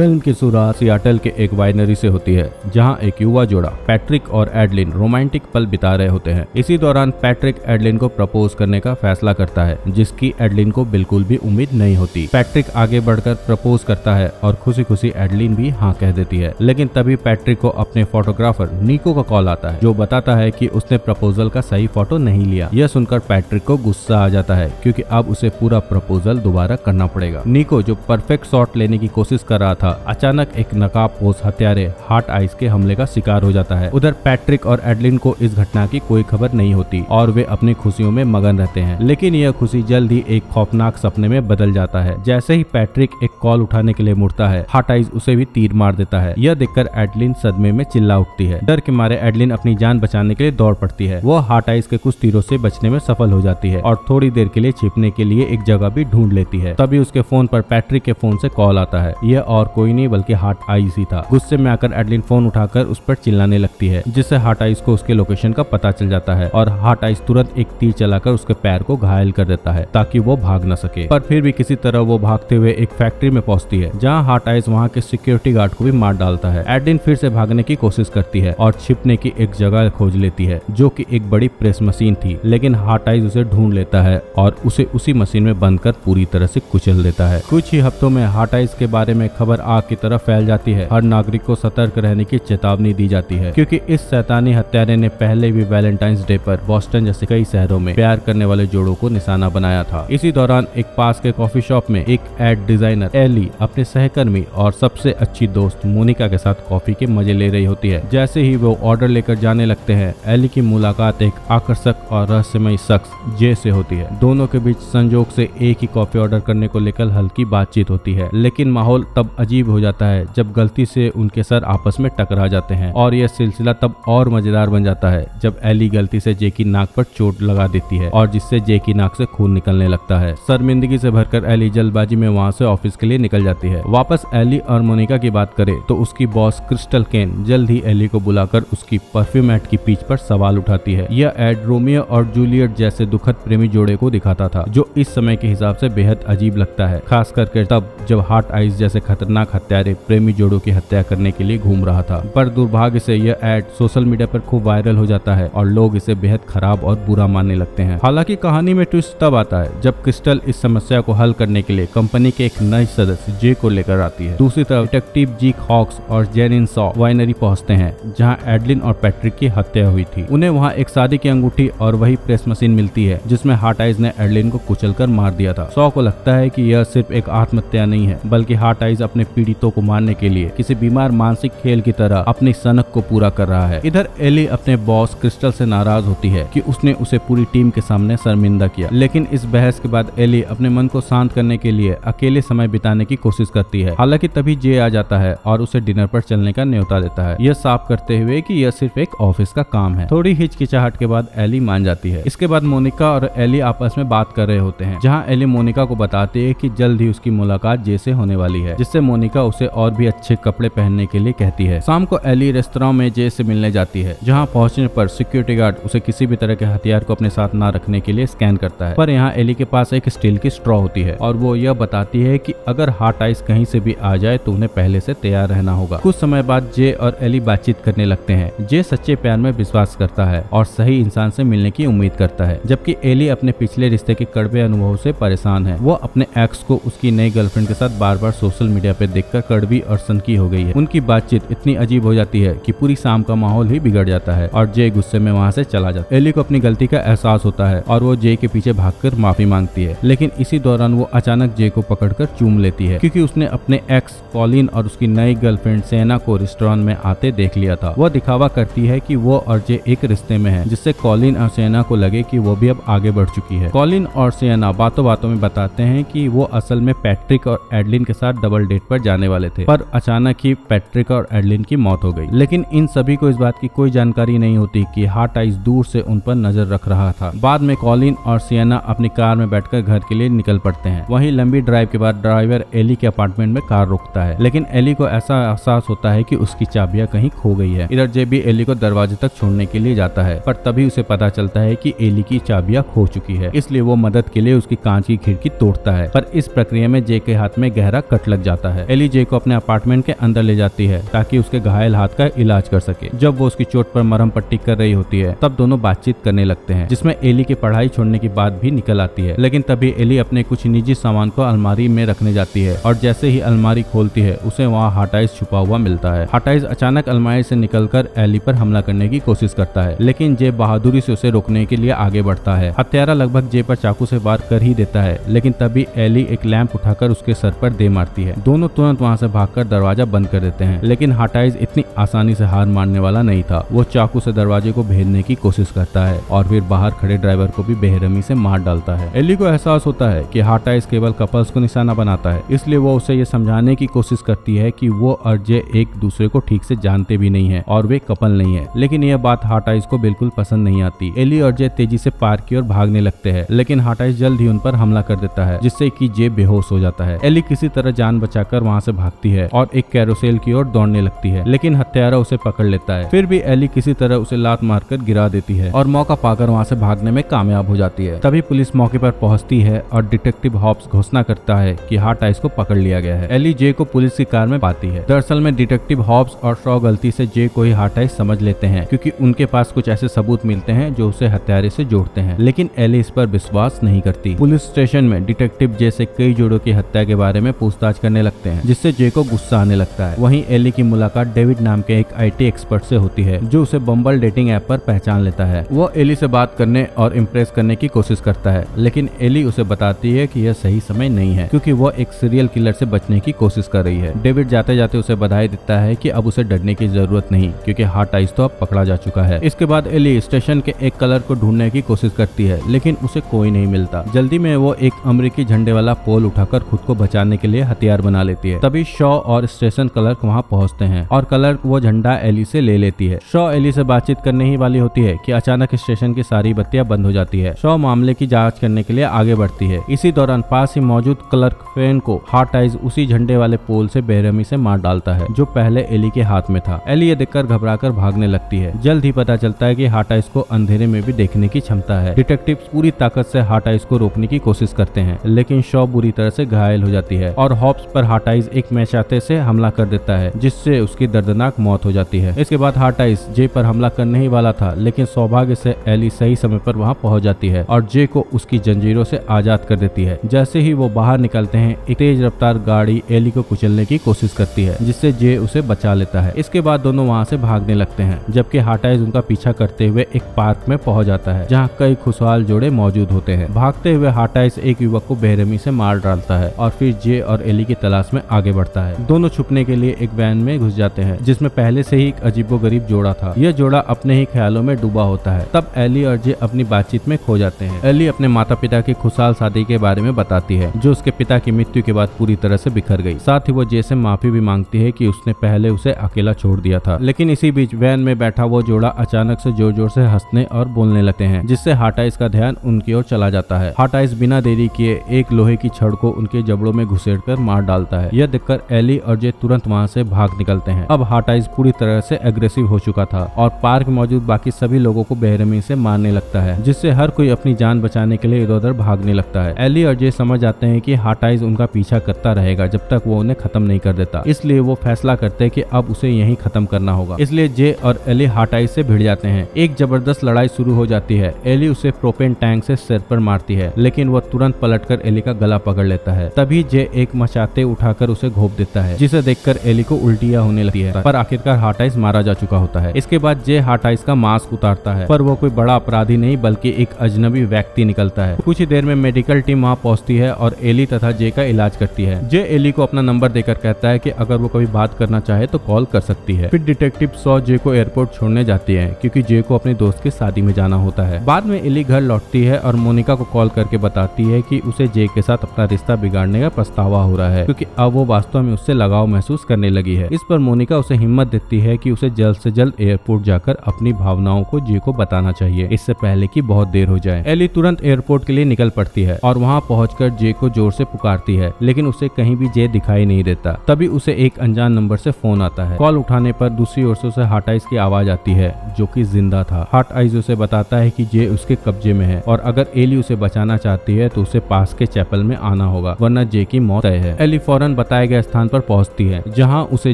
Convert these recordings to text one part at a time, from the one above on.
Film की शुरुआत Seattle के एक वाइनरी से होती है, जहां एक युवा जोड़ा पैट्रिक और एडलिन रोमांटिक पल बिता रहे होते हैं। इसी दौरान पैट्रिक एडलिन को प्रपोज करने का फैसला करता है, जिसकी एडलिन को बिल्कुल भी उम्मीद नहीं होती। पैट्रिक आगे बढ़कर प्रपोज करता है और खुशी खुशी एडलिन भी हाँ कह देती है। लेकिन तभी पैट्रिक को अपने फोटोग्राफर निको का कॉल आता है, जो बताता है कि उसने प्रपोजल का सही फोटो नहीं लिया। यह सुनकर पैट्रिक को गुस्सा आ जाता है, क्योंकि अब उसे पूरा प्रपोजल दोबारा करना पड़ेगा। निको, जो परफेक्ट शॉट लेने की कोशिश कर रहा था, अचानक एक नकाबपोश हत्यारे हार्ट आइज के हमले का शिकार हो जाता है। उधर पैट्रिक और एडलिन को इस घटना की कोई खबर नहीं होती और वे अपनी खुशियों में मगन रहते हैं। लेकिन यह खुशी जल्द ही एक खौफनाक सपने में बदल जाता है। जैसे ही पैट्रिक एक कॉल उठाने के लिए मुड़ता है, हार्ट आइज उसे भी तीर मार देता है। यह देखकर एडलिन सदमे में चिल्ला उठती है। डर के मारे एडलिन अपनी जान बचाने के लिए दौड़ पड़ती है। वो हार्ट आइज के कुछ तीरों से बचने में सफल हो जाती है और थोड़ी देर के लिए छिपने के लिए एक जगह भी ढूंढ लेती है। तभी उसके फोन पर पैट्रिक के फोन से कॉल आता है। यह और कोई नहीं बल्कि हार्ट आइज ही था। गुस्से में आकर एडलिन फोन उठाकर उस पर चिल्लाने लगती है, जिससे हार्ट आइज को उसके लोकेशन का पता चल जाता है और हार्ट आइज तुरंत एक तीर चलाकर उसके पैर को घायल कर देता है, ताकि वो भाग न सके। पर फिर भी किसी तरह वो भागते हुए एक फैक्ट्री में पहुंचती है, जहां हार्ट आइज वहां के सिक्योरिटी गार्ड को भी मार डालता है। एडलिन फिर से भागने की कोशिश करती है और छिपने की एक जगह खोज लेती है, जो कि एक बड़ी प्रेस मशीन थी। लेकिन हार्ट आइज उसे ढूंढ लेता है और उसे उसी मशीन में बंद कर पूरी तरह से कुचल देता है। कुछ ही हफ्तों में हार्ट आइज के बारे में खबर आग की तरह फैल जाती है। हर नागरिक को सतर्क रहने की चेतावनी दी जाती है, क्योंकि इस शैतानी हत्यारे ने पहले भी वैलेंटाइंस डे पर बॉस्टन जैसे कई शहरों में प्यार करने वाले जोड़ों को निशाना बनाया था। इसी दौरान एक पास के कॉफी शॉप में एक एड डिजाइनर एली अपने सहकर्मी और सबसे अच्छी दोस्त मोनिका के साथ कॉफी के मजे ले रही होती है। जैसे ही वो ऑर्डर लेकर जाने लगते हैं, एली की मुलाकात एक आकर्षक और रहस्यमय शख्स जे से होती है। दोनों के बीच संजोग से एक ही कॉफी ऑर्डर करने को लेकर हल्की बातचीत होती है। लेकिन माहौल तब अजीब हो जाता है जब गलती से उनके सर आपस में टकरा जाते हैं, और यह सिलसिला तब और मजेदार बन जाता है जब एली गलती से जे की नाक पर चोट लगा देती है और जिससे जे की नाक से खून निकलने लगता है। शर्मिंदगी से भरकर एली जल्दबाजी में वहाँ से ऑफिस के लिए निकल जाती है। वापस एली और मोनिका की बात करें तो उसकी बॉस क्रिस्टल केन जल्द ही एली को बुलाकर उसकी परफ्यूम एड की पिच पर सवाल उठाती है। यह एड रोमियो और जूलियट जैसे दुखद प्रेमी जोड़े को दिखाता था, जो इस समय के हिसाब से बेहद अजीब लगता है, खास करके तब जब हार्ट आइज जैसे खतरनाक हत्यारे प्रेमी जोड़ों की हत्या करने के लिए घूम रहा था। पर दुर्भाग्य से यह एड सोशल मीडिया पर खूब वायरल हो जाता है और लोग इसे बेहद खराब और बुरा मानने लगते हैं। हालांकि कहानी में ट्विस्ट तब आता है जब क्रिस्टल इस समस्या को हल करने के लिए कंपनी के एक नए सदस्य जे को लेकर आती है। दूसरी तरफ डिटेक्टिव जीक हॉक्स और जेनिन सॉ वाइनरी पहुंचते हैं, जहां एडलिन और पैट्रिक की हत्या हुई थी। उन्हें वहां एक शादी की अंगूठी और वही प्रेस मशीन मिलती है, जिसमें हार्ट आइज ने एडलिन को कुचलकर मार दिया था। सॉ को लगता है कि यह सिर्फ एक आत्महत्या नहीं है, बल्कि हार्ट आइज अपने पीड़ितों को मारने के लिए किसी बीमार मानसिक खेल की तरह अपनी सनक को पूरा कर रहा है। इधर एली अपने बॉस क्रिस्टल से नाराज होती है कि उसने उसे पूरी टीम के सामने शर्मिंदा किया। लेकिन इस बहस के बाद एली अपने मन को शांत करने के लिए अकेले समय बिताने की कोशिश करती है। हालांकि तभी जे आ जाता है और उसे डिनर पर चलने का न्योता देता है, यह साफ करते हुए कि यह सिर्फ एक ऑफिस का काम है। थोड़ी हिचकिचाहट के बाद एली मान जाती है। इसके बाद मोनिका और एली आपस में बात कर रहे होते हैं, जहाँ एली मोनिका को बताती है कि जल्द ही उसकी मुलाकात जे से होने वाली है, जिससे मोनिका उसे और भी अच्छे कपड़े पहनने के लिए कहती है। शाम को एली रेस्तरां में जे से मिलने जाती है, जहां पहुंचने पर सिक्योरिटी गार्ड उसे किसी भी तरह के हथियार को अपने साथ ना रखने के लिए स्कैन करता है। पर यहाँ एली के पास एक स्टील की स्ट्रॉ होती है और वो यह बताती है कि अगर हार्ट आइज कहीं से भी आ जाए तो उन्हें पहले से तैयार रहना होगा। कुछ समय बाद जे और एली बातचीत करने लगते हैं। जे सच्चे प्यार में विश्वास करता है और सही इंसान से मिलने की उम्मीद करता है, जबकि एली अपने पिछले रिश्ते के कड़वे अनुभव से परेशान है। वो अपने एक्स को उसकी नई गर्लफ्रेंड के साथ बार बार सोशल मीडिया पे देखकर कड़वी और सनकी हो गई है। उनकी बातचीत इतनी अजीब हो जाती है कि पूरी शाम का माहौल ही बिगड़ जाता है और जे गुस्से में वहाँ से चला जाता है। एली को अपनी गलती का एहसास होता है और वो जे के पीछे भागकर माफी मांगती है। लेकिन इसी दौरान वो अचानक जे को पकड़कर चूम लेती है, क्योंकि उसने अपने एक्स कॉलिन और उसकी नई गर्लफ्रेंड सेना को रेस्टोरेंट में आते देख लिया था। वो दिखावा करती है कि वो और जे एक रिश्ते में है, जिससे कॉलिन और सेना को लगे कि वो भी अब आगे बढ़ चुकी है। कॉलिन और सेना बातों बातों में बताते हैं कि वो असल में पैट्रिक और एडलिन के साथ डबल डेट पर जाने वाले थे, पर अचानक ही पैट्रिक और एडलिन की मौत हो गई। लेकिन इन सभी को इस बात की कोई जानकारी नहीं होती कि हार्ट आइज दूर से उन पर नजर रख रहा था। बाद में कॉलिन और सियाना अपनी कार में बैठकर घर के लिए निकल पड़ते हैं। वहीं लंबी ड्राइव के बाद ड्राइवर एली के अपार्टमेंट में कार रोकता है, लेकिन एली को ऐसा एहसास होता है कि उसकी चाबियां कहीं खो गई है। इधर जे भी एली को दरवाजे तक छोड़ने के लिए जाता है, पर तभी उसे पता चलता है कि एली की चाबियां खो चुकी है, इसलिए वो मदद के लिए उसकी कांच की खिड़की तोड़ता है। पर इस प्रक्रिया में जे के हाथ में गहरा कट लग जाता है। है। एली जे को अपने अपार्टमेंट के अंदर ले जाती है ताकि उसके घायल हाथ का इलाज कर सके। जब वो उसकी चोट पर मरहम पट्टी कर रही होती है तब दोनों बातचीत करने लगते हैं, जिसमें एली की पढ़ाई छोड़ने की बात भी निकल आती है। लेकिन तभी एली अपने कुछ निजी सामान को अलमारी में रखने जाती है और जैसे ही अलमारी खोलती है उसे वहाँ हाटाइस छुपा हुआ मिलता है। हाटाइस अचानक अलमारी से निकलकर एली पर हमला करने की कोशिश करता है, लेकिन जे बहादुरी से उसे रोकने के लिए आगे बढ़ता है। हत्यारा लगभग जे पर चाकू से वार कर ही देता है, लेकिन तभी एली एक लैंप उठाकर उसके सर पर दे मारती है। दोनों तुरंत वहाँ से भागकर दरवाजा बंद कर देते हैं, लेकिन हाटाइस इतनी आसानी से हार मानने वाला नहीं था। वो चाकू से दरवाजे को भेदने की कोशिश करता है और फिर बाहर खड़े ड्राइवर को भी बेरहमी से मार डालता है। एली को एहसास होता है कि हाटाइस केवल कपल्स को निशाना बनाता है, इसलिए वो उसे ये समझाने की कोशिश करती है कि वो और जे एक दूसरे को ठीक से जानते भी नहीं है और वे कपल नहीं है। लेकिन यह बात हाटाइस को बिल्कुल पसंद नहीं आती। एली और जे तेजी से पार्क की ओर भागने लगते हैं, लेकिन हाटाइस जल्द ही उन पर हमला कर देता है, जिससे कि जे बेहोश हो जाता है। एली किसी तरह जान बचाकर वहाँ से भागती है और एक कैरोसेल की ओर दौड़ने लगती है, लेकिन हत्यारा उसे पकड़ लेता है। फिर भी एली किसी तरह उसे लात मारकर गिरा देती है और मौका पाकर वहाँ से भागने में कामयाब हो जाती है। तभी पुलिस मौके पर पहुंचती है और डिटेक्टिव हॉब्स घोषणा करता है कि हाटाइस को पकड़ लिया गया है। एली जे को पुलिस की कार में पाती है। दरअसल में डिटेक्टिव हॉब्स और शॉ गलती से जे को ही हाटाइस समझ लेते हैं, क्योंकि उनके पास कुछ ऐसे सबूत मिलते हैं जो उसे हत्यारे से जोड़ते हैं, लेकिन एली इस पर विश्वास नहीं करती। पुलिस स्टेशन में डिटेक्टिव जे से कई जोड़ों की हत्या के बारे में पूछताछ करने लगते हैं, जिससे जे को गुस्सा आने लगता है। वहीं एली की मुलाकात डेविड नाम के एक IT एक्सपर्ट से होती है, जो उसे बम्बल डेटिंग ऐप पर पहचान लेता है। वो एली से बात करने और इम्प्रेस करने की कोशिश करता है, लेकिन एली उसे बताती है कि यह सही समय नहीं है, क्योंकि वो एक सीरियल किलर से बचने की कोशिश कर रही है। डेविड जाते जाते उसे बधाई देता है कि अब उसे डरने की जरूरत नहीं, क्योंकि हाटाइस तो अब पकड़ा जा चुका है। इसके बाद एली स्टेशन के एक कलर को ढूंढने की कोशिश करती है, लेकिन उसे कोई नहीं मिलता। जल्दी में वो एक अमेरिकी झंडे वाला पोल उठाकर खुद को बचाने के लिए हथियार बना लेती है। तभी शॉ और स्टेशन क्लर्क वहाँ पहुँचते हैं और क्लर्क वो झंडा एली से ले लेती है। शॉ एली से बातचीत करने ही वाली होती है कि अचानक स्टेशन की सारी बत्तियां बंद हो जाती है। शॉ मामले की जांच करने के लिए आगे बढ़ती है। इसी दौरान पास ही मौजूद क्लर्क फेन को हाटाइस उसी झंडे वाले पोल से बेरहमी से मार डालता है, जो पहले एली के हाथ में था। एली ये देखकर घबराकर भागने लगती है। जल्द ही पता चलता है कि हाटाइस को अंधेरे में भी देखने की क्षमता है। डिटेक्टिव पूरी ताकत से हाटाइस को रोकने की कोशिश करते हैं, लेकिन शॉ बुरी तरह से घायल हो जाती है और हॉब्स पर हाटाइस एक मैचाते से हमला कर देता है, जिससे उसकी दर्दनाक मौत हो जाती है। इसके बाद हाटाइस जे पर हमला करने ही वाला था, लेकिन सौभाग्य से एली सही समय पर वहां पहुंच जाती है और जे को उसकी जंजीरों से आजाद कर देती है। जैसे ही वो बाहर निकलते हैं, एक तेज रफ्तार गाड़ी एली को कुचलने की कोशिश करती है, जिससे जे उसे बचा लेता है। इसके बाद दोनों वहां से भागने लगते हैं, जबकि हाटाइस उनका पीछा करते हुए एक पार्क में पहुंच जाता है, जहां कई खुशहाल जोड़े मौजूद होते हैं। भागते हुए हाटाइस एक युवक को बेरहमी से मार डालता है और फिर जे और एली की तलाश में आगे बढ़ता है। दोनों छुपने के लिए एक वैन में घुस जाते हैं, जिसमें पहले से ही एक अजीबोगरीब जोड़ा था। यह जोड़ा अपने ही ख्यालों में डूबा होता है। तब एली और जे अपनी बातचीत में खो जाते हैं। एली अपने माता पिता की खुशहाल शादी के बारे में बताती है, जो उसके पिता की मृत्यु के बाद पूरी तरह से बिखर गई। साथ ही वो जे से माफी भी मांगती है कि उसने पहले उसे अकेला छोड़ दिया था। लेकिन इसी बीच वैन में बैठा वो जोड़ा अचानक से जोर जोर से हंसने और बोलने लगते हैं, जिससे हाटाइस का ध्यान उनकी ओर चला जाता है। हाटाइस बिना देरी किए एक लोहे की छड़ को उनके जबड़ों में घुसेड़कर मार डालता है। यह देखकर एली और जे तुरंत वहाँ से भाग निकलते हैं। अब हाटाइस पूरी तरह से एग्रेसिव हो चुका था और पार्क में मौजूद बाकी सभी लोगों को बेरहमी से मारने लगता है, जिससे हर कोई अपनी जान बचाने के लिए इधर उधर भागने लगता है। एली और जे समझ जाते हैं कि हाटाइस उनका पीछा करता रहेगा जब तक वो उन्हें खत्म नहीं कर देता, इसलिए वो फैसला करते हैं कि अब उसे यहीं खत्म करना होगा। इसलिए जे और एली हाटाइस से भिड़ जाते हैं। एक जबरदस्त लड़ाई शुरू हो जाती है। एली उसे प्रोपेन टैंक से सिर पर मारती है, लेकिन वो तुरंत पलटकर एली का गला पकड़ लेता है। तभी जे एक मचाते उठाकर उसे घोंप देता है, जिसे देखकर एली को उल्टियां होने लगती है, पर आखिरकार हाटाइस मारा जा चुका होता है। इसके बाद जे हाटाइस का मास्क उतारता है, पर वो कोई बड़ा अपराधी नहीं बल्कि एक अजनबी व्यक्ति निकलता है। कुछ ही देर में मेडिकल टीम वहाँ पहुँचती है और एली तथा जे का इलाज करती है। जे एली को अपना नंबर देकर कहता है कि अगर वो कभी बात करना चाहे तो कॉल कर सकती है। फिर डिटेक्टिव शॉ जे को एयरपोर्ट छोड़ने जाती है, क्योंकि जे को अपने दोस्त की शादी में जाना होता है। बाद में एली घर लौटती है और मोनिका को कॉल करके बताती है कि उसे जे के साथ अपना रिश्ता बिगाड़ने का पछतावा हो रहा है, क्योंकि अब वो वास्तव में उससे लगाव महसूस करने लगी है। इस पर मोनिका उसे हिम्मत देती है कि उसे जल्द से जल्द एयरपोर्ट जाकर अपनी भावनाओं को जे को बताना चाहिए, इससे पहले कि बहुत देर हो जाए। एली तुरंत एयरपोर्ट के लिए निकल पड़ती है और वहाँ पहुंचकर जे को जोर से पुकारती है, लेकिन उसे कहीं भी जे दिखाई नहीं देता। तभी उसे एक अनजान नंबर से फोन आता है। कॉल उठाने पर दूसरी ओर से उसे हाटाइस की आवाज आती है, जो कि जिंदा था। हाटाइस उसे बताता है कि जे उसके कब्जे में है और अगर एली उसे बचाना चाहती है तो उसे पास के चैपल में आना होगा, वरना जे की मौत तय है। एली फौरन तुरंत बताए गए स्थान पर पहुंचती है जहां उसे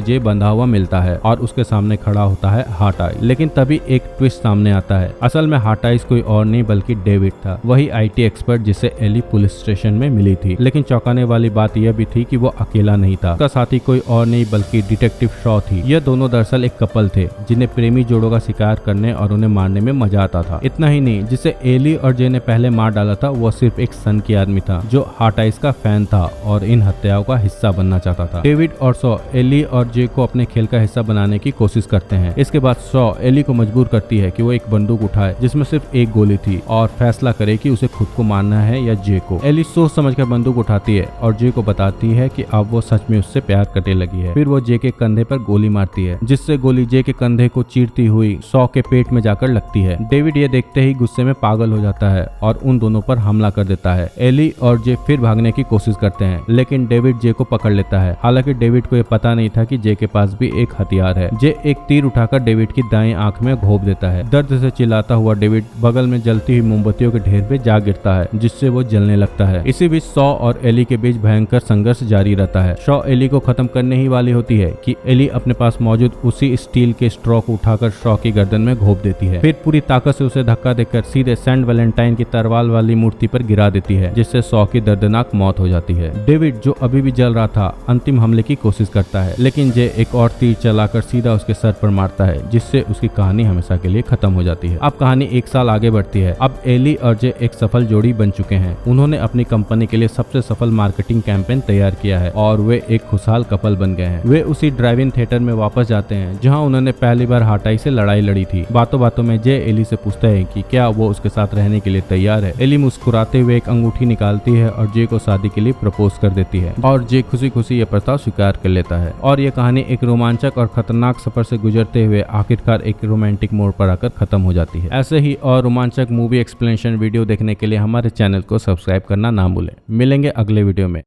जे बंधा हुआ मिलता है और उसके सामने खड़ा होता है हॉट आइज। लेकिन तभी एक ट्विस्ट सामने आता है। असल में हॉट आइज कोई और नहीं बल्कि डेविड था, वही IT एक्सपर्ट जिसे एली पुलिस स्टेशन में मिली थी। लेकिन चौंकाने वाली बात यह भी थी कि वो अकेला नहीं था, उसका साथी कोई और नहीं बल्कि डिटेक्टिव शॉ थी। यह दोनों दरअसल एक कपल थे जिन्हें प्रेमी जोड़ों का शिकार करने और उन्हें मारने में मजा आता था। इतना ही नहीं, जिसे एली और जे ने पहले मार डाला था वो सिर्फ एक सन की आदमी था जो हॉट आइज का फैन था और इन हत्याओं का हिस्सा बनना चाहता था। डेविड और शॉ एली और जे को अपने खेल का हिस्सा बनाने की कोशिश करते हैं। इसके बाद शॉ एली को मजबूर करती है कि वो एक बंदूक उठाए जिसमें सिर्फ एक गोली थी और फैसला करे कि उसे खुद को मारना है या जे को। एली सोच समझकर बंदूक उठाती है और जे को बताती है कि अब वो सच में उससे प्यार करने लगी है। फिर वो जे के कंधे पर गोली मारती है जिससे गोली जे के कंधे को चीरती हुई शॉ के पेट में जाकर लगती है। डेविड ये देखते ही गुस्से में पागल हो जाता है और उन दोनों पर हमला कर देता है। एली और जे फिर भागने की कोशिश करते हैं लेकिन डेविड जे को पकड़ लेता है। हालांकि डेविड को ये पता नहीं था कि जे के पास भी एक हथियार है। जे एक तीर उठाकर डेविड की दाएं आंख में घोंप देता है। दर्द से चिल्लाता हुआ डेविड बगल में जलती हुई मोमबत्तियों के ढेर पे जा गिरता है जिससे वो जलने लगता है। इसी बीच शॉ और एली के बीच भयंकर संघर्ष जारी रहता है। शॉ एली को खत्म करने ही वाली होती है कि एली अपने पास मौजूद उसी स्टील के स्ट्रॉ को उठाकर शॉ की गर्दन में घोंप देती है। फिर पूरी ताकत से उसे धक्का देकर सीधे सेंट वैलेंटाइन की तरवार वाली मूर्ति पर गिरा देती है जिससे शॉ की दर्दनाक मौत हो जाती है। डेविड जो अभी भी जल रहा था अंतिम हमले की कोशिश करता है लेकिन जे एक और तीर चलाकर सीधा उसके सर पर मारता है जिससे उसकी कहानी हमेशा के लिए खत्म हो जाती है। अब कहानी एक साल आगे बढ़ती है। अब एली और जे एक सफल जोड़ी बन चुके हैं। उन्होंने अपनी कंपनी के लिए सबसे सफल मार्केटिंग कैंपेन तैयार किया है और वे एक खुशहाल कपल बन गए हैं। वे उसी ड्राइव इन थिएटर में वापस जाते हैं जहां उन्होंने पहली बार हॉट आइज से लड़ाई लड़ी थी। बातों बातों में जे एली से पूछता है कि क्या वो उसके साथ रहने के लिए तैयार है। एली मुस्कुराते हुए एक अंगूठी निकालती है और जे को शादी के लिए प्रपोज कर देती है और जे खुशी खुशी यह प्रस्ताव स्वीकार कर लेता है। और यह कहानी एक रोमांचक और खतरनाक सफर से गुजरते हुए आखिरकार एक रोमांटिक मोड़ पर आकर खत्म हो जाती है। ऐसे ही और रोमांचक मूवी एक्सप्लेनेशन वीडियो देखने के लिए हमारे चैनल को सब्सक्राइब करना ना भूलें। मिलेंगे अगले वीडियो में।